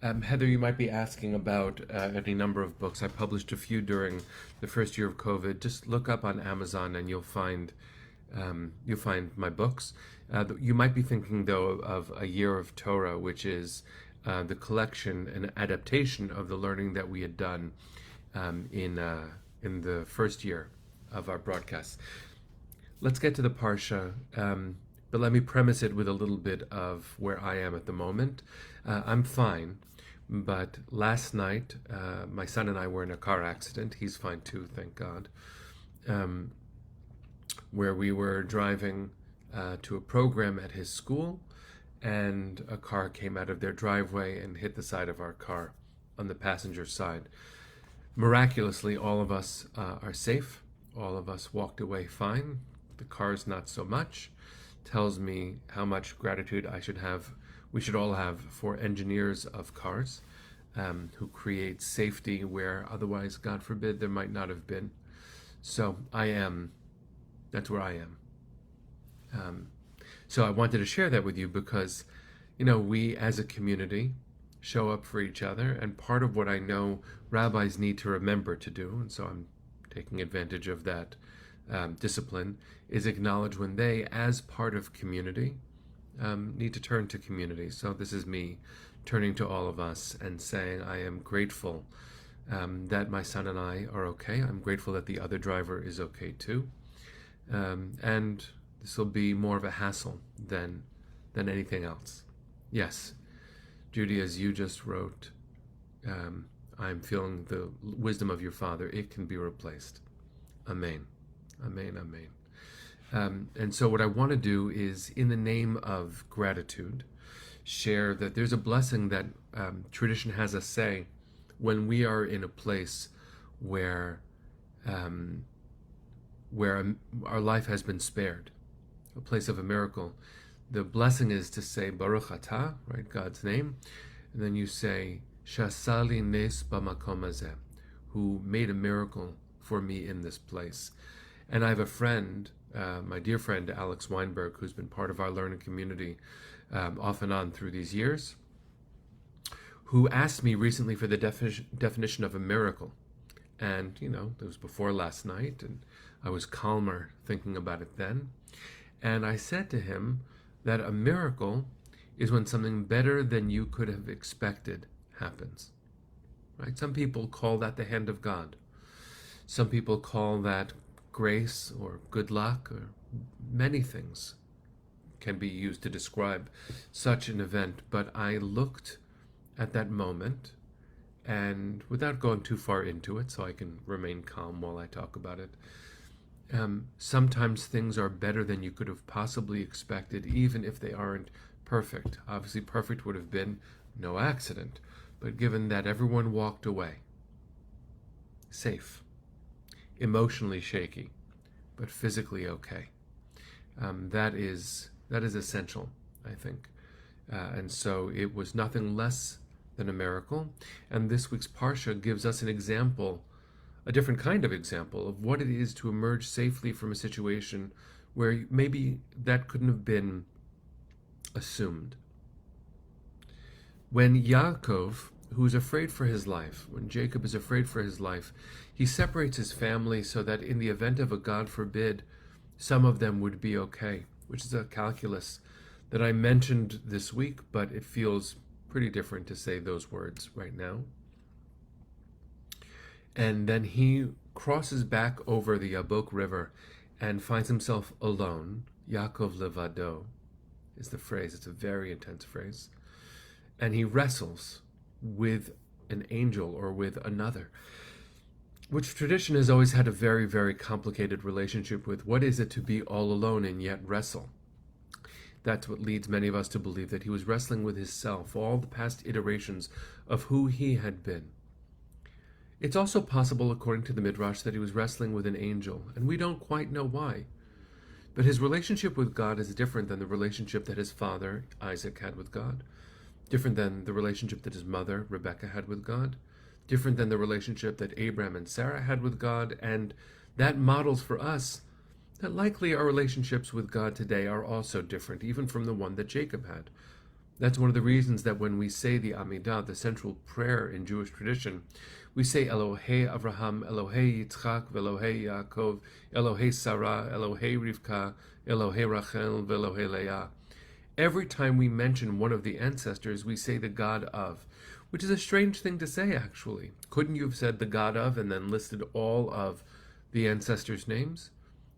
Heather, you might be asking about any number of books. I published a few during the first year of COVID. Just look up on Amazon and you'll find my books. You might be thinking though of A Year of Torah, which is the collection and adaptation of the learning that we had done in the first year of our broadcast. Let's get to the parsha, but let me premise it with a little bit of where I am at the moment. I'm fine, but last night my son and I were in a car accident. He's fine too, thank God. Um, where we were driving to a program at his school, and a car came out of their driveway and hit the side of our car on the passenger side. Miraculously, all of us are safe. All of us walked away fine. The car's not so much. Tells me how much gratitude we should all have for engineers of cars who create safety where otherwise, God forbid, there might not have been. So that's where I am. Um, so I wanted to share that with you because, we as a community show up for each other, and part of what I know rabbis need to remember to do, and so I'm taking advantage of that discipline, is acknowledge when they, as part of community, need to turn to community. So this is me turning to all of us and saying I am grateful that my son and I are okay. I'm grateful that the other driver is okay too. And this will be more of a hassle than anything else. Yes, Judy, as you just wrote, I'm feeling the wisdom of your Father. It can be replaced. Amen. Amen. Amen. And so what I want to do is, in the name of gratitude, share that there's a blessing that tradition has us say when we are in a place where our life has been spared, a place of a miracle. The blessing is to say Baruch Atah, right, God's name, and then you say Shasali Nes Bamakom Hazeh, who made a miracle for me in this place. And I have a friend, my dear friend Alex Weinberg, who's been part of our learning community off and on through these years, who asked me recently for the definition of a miracle. And, it was before last night, and I was calmer thinking about it then. And I said to him that a miracle is when something better than you could have expected happens. Right? Some people call that the hand of God. Some people call that grace or good luck, or many things can be used to describe such an event. But I looked at that moment, and without going too far into it, so I can remain calm while I talk about it, sometimes things are better than you could have possibly expected, even if they aren't perfect. Obviously, perfect would have been no accident, but given that everyone walked away safe, emotionally shaky, but physically okay, that is essential, I think. And so it was nothing less than a miracle. And this week's Parsha gives us an example, a different kind of example of what it is to emerge safely from a situation where maybe that couldn't have been assumed. When Yaakov, who is afraid for his life, when Jacob is afraid for his life, he separates his family so that in the event of a God forbid, some of them would be okay, which is a calculus that I mentioned this week, but it feels pretty different to say those words right now. And then he crosses back over the Yabok River and finds himself alone. Yaakov levado is the phrase. It's a very intense phrase. And he wrestles with an angel or with another, which tradition has always had a very, very complicated relationship with. What is it to be all alone and yet wrestle? That's what leads many of us to believe that he was wrestling with his self, all the past iterations of who he had been. It's also possible, according to the Midrash, that he was wrestling with an angel, and we don't quite know why. But his relationship with God is different than the relationship that his father, Isaac, had with God, different than the relationship that his mother, Rebecca, had with God, different than the relationship that Abraham and Sarah had with God, and that models for us that likely our relationships with God today are also different, even from the one that Jacob had. That's one of the reasons that when we say the Amidah, the central prayer in Jewish tradition, we say Elohei Avraham, Elohei Yitzchak, Elohei Yaakov, Elohei Sarah, Elohei Rivka, Elohei Rachel, Elohei Leah. Every time we mention one of the ancestors, we say the God of, which is a strange thing to say, actually. Couldn't you have said the God of and then listed all of the ancestors' names?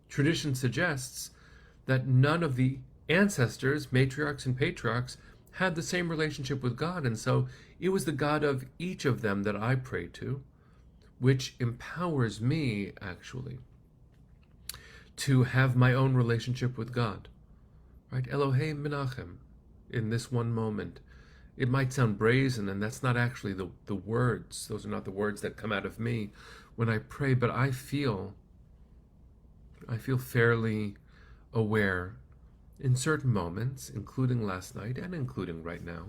Tradition suggests that none of the ancestors, matriarchs and patriarchs, had the same relationship with God, and so it was the God of each of them that I pray to, which empowers me, actually, to have my own relationship with God. Right? Elohei Menachem, in this one moment. It might sound brazen, and that's not actually the words. Those are not the words that come out of me when I pray, but I feel fairly aware in certain moments, including last night and including right now,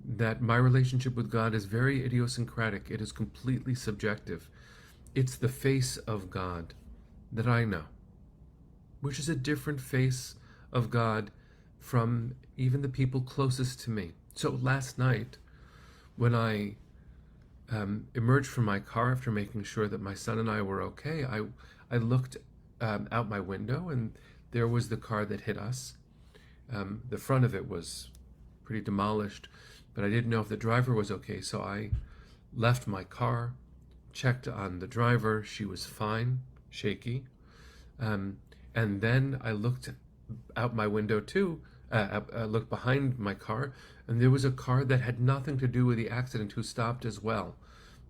that my relationship with God is very idiosyncratic. It is completely subjective. It's the face of God that I know, which is a different face of God from even the people closest to me. So last night, when I emerged from my car after making sure that my son and I were okay, I looked out my window, and there was the car that hit us. The front of it was pretty demolished, but I didn't know if the driver was okay, so I left my car, checked on the driver. She was fine, shaky. And then I looked out my window too, looked behind my car, and there was a car that had nothing to do with the accident who stopped as well.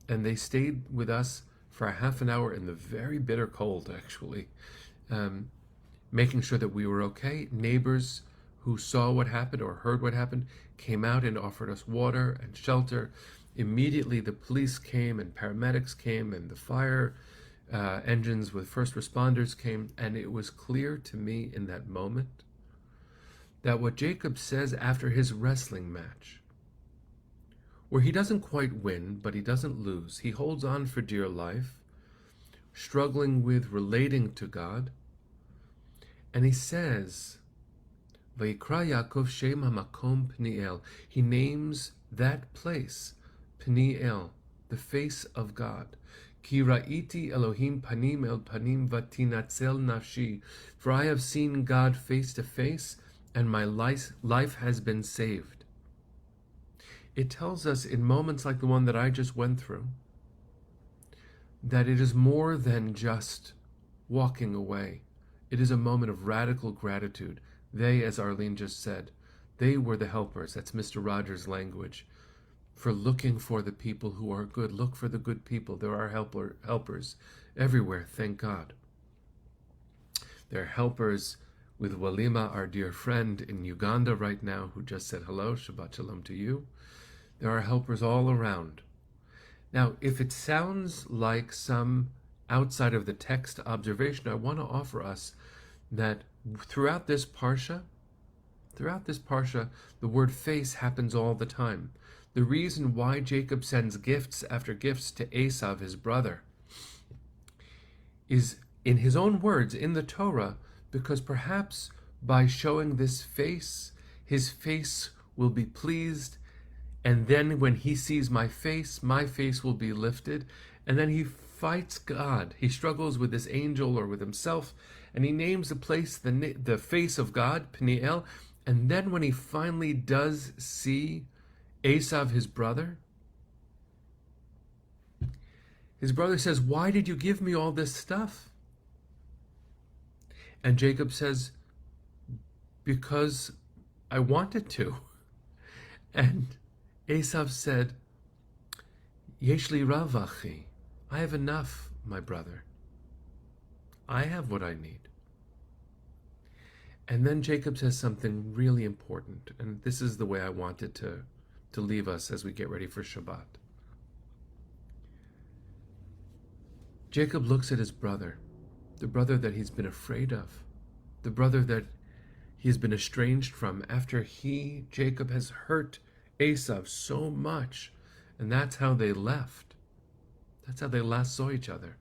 And they stayed with us for a half an hour in the very bitter cold, actually, making sure that we were okay. Neighbors who saw what happened or heard what happened came out and offered us water and shelter. Immediately the police came and paramedics came and the fire engines with first responders came, and it was clear to me in that moment that what Jacob says after his wrestling match, where he doesn't quite win, but he doesn't lose, he holds on for dear life, struggling with relating to God, and he says, Vayikra Yaakov Shem HaMakom Peniel. He names that place Peniel, the face of God. Ki ra'iti Elohim panim el panim vatinatzel nafshi. For I have seen God face to face, and my life has been saved. It tells us in moments like the one that I just went through, that it is more than just walking away. It is a moment of radical gratitude. They, as Arlene just said, they were the helpers. That's Mr. Rogers' language. For looking for the people who are good. Look for the good people. There are helpers everywhere, thank God. There are helpers with Walima, our dear friend in Uganda right now, who just said hello, Shabbat Shalom to you. There are helpers all around. Now, if it sounds like some outside of the text observation, I want to offer us that throughout this parsha, the word face happens all the time. The reason why Jacob sends gifts after gifts to Esav, his brother, is, in his own words, in the Torah, because perhaps by showing this face, his face will be pleased, and then when he sees my face will be lifted, and then he fights God. He struggles with this angel or with himself, and he names the place the face of God, Peniel, and then when he finally does see Esav, his brother says, why did you give me all this stuff? And Jacob says, because I wanted to. And Esav said, Yesh li rav achi. I have enough, my brother. I have what I need. And then Jacob says something really important, and this is the way I wanted to leave us as we get ready for Shabbat. Jacob looks at his brother, the brother that he's been afraid of, the brother that he's been estranged from after Jacob has hurt Esav so much, and that's how they left. That's how they last saw each other.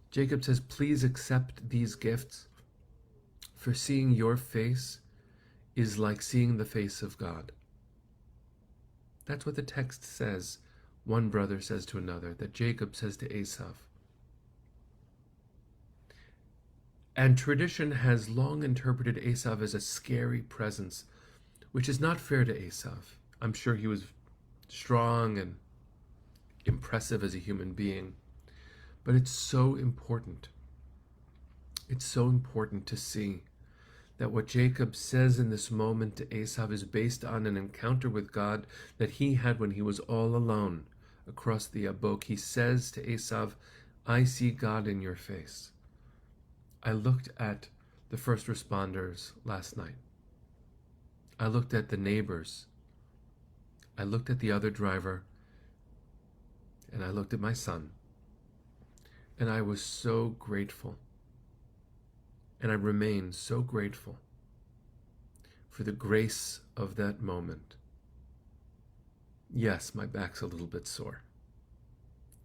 Jacob says, please accept these gifts, for seeing your face is like seeing the face of God. That's what the text says. One brother says to another, that Jacob says to Esav. And tradition has long interpreted Esav as a scary presence, which is not fair to Esav. I'm sure he was strong and impressive as a human being, but it's so important. It's so important to see that what Jacob says in this moment to Esav is based on an encounter with God that he had when he was all alone across the Yabok. He says to Esav, I see God in your face. I looked at the first responders last night. I looked at the neighbors. I looked at the other driver. And I looked at my son. And I was so grateful. And I remain so grateful for the grace of that moment. Yes, my back's a little bit sore.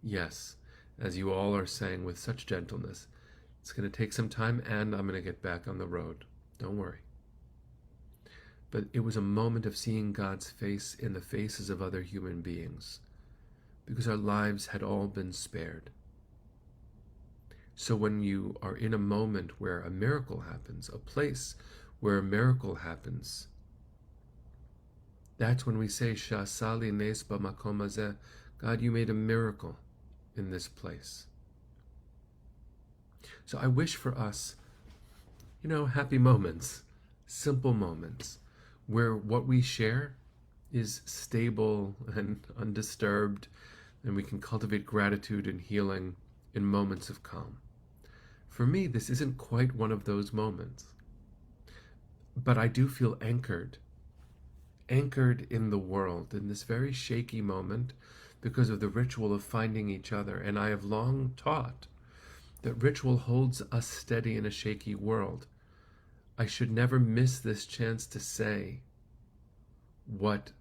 Yes, as you all are saying with such gentleness, it's going to take some time and I'm going to get back on the road. Don't worry. But it was a moment of seeing God's face in the faces of other human beings, because our lives had all been spared. So when you are in a moment where a miracle happens, a place where a miracle happens, that's when we say, Sha'asali nes b'makom hazeh, God, you made a miracle in this place. So I wish for us, happy moments, simple moments, where what we share is stable and undisturbed, and we can cultivate gratitude and healing in moments of calm. For me, this isn't quite one of those moments. But I do feel anchored in the world, in this very shaky moment, because of the ritual of finding each other. And I have long taught that ritual holds us steady in a shaky world. I should never miss this chance to say what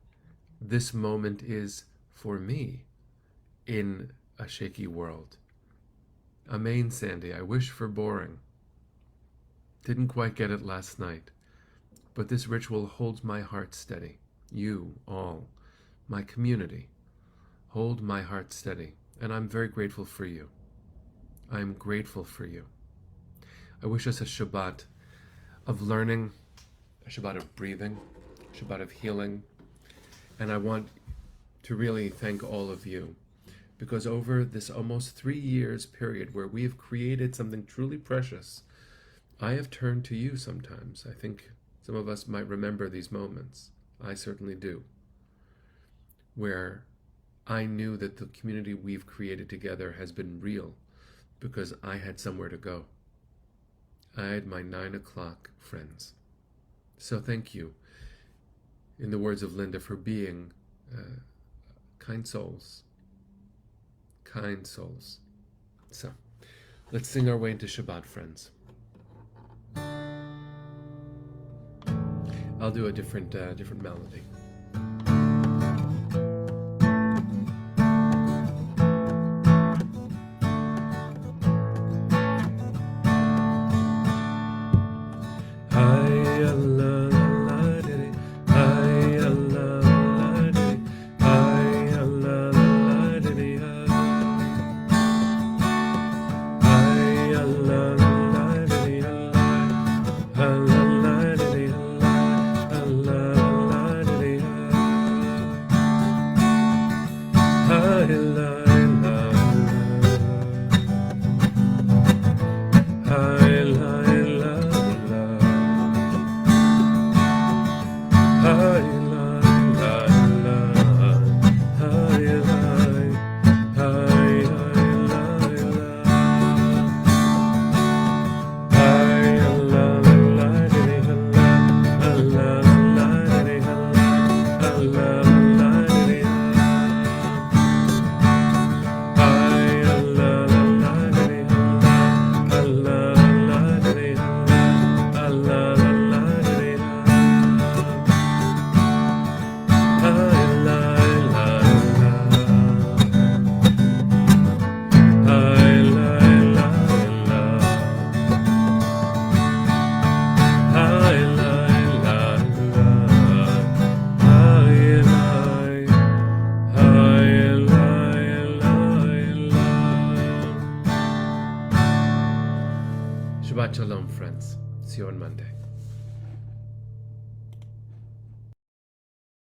this moment is for me in a shaky world. Amen, Sandy. I wish for boring. Didn't quite get it last night. But this ritual holds my heart steady. You, all, my community, hold my heart steady. And I'm very grateful for you. I'm grateful for you. I wish us a Shabbat of learning, a Shabbat of breathing, a Shabbat of healing. And I want to really thank all of you, because over this almost 3 years period where we have created something truly precious, I have turned to you sometimes. I think some of us might remember these moments. I certainly do. Where I knew that the community we've created together has been real because I had somewhere to go. I had my 9 o'clock friends. So thank you, in the words of Linda, for being kind souls. Kind souls. So, let's sing our way into Shabbat, friends. I'll do a different melody. Shabbat Shalom, friends. See you on Monday.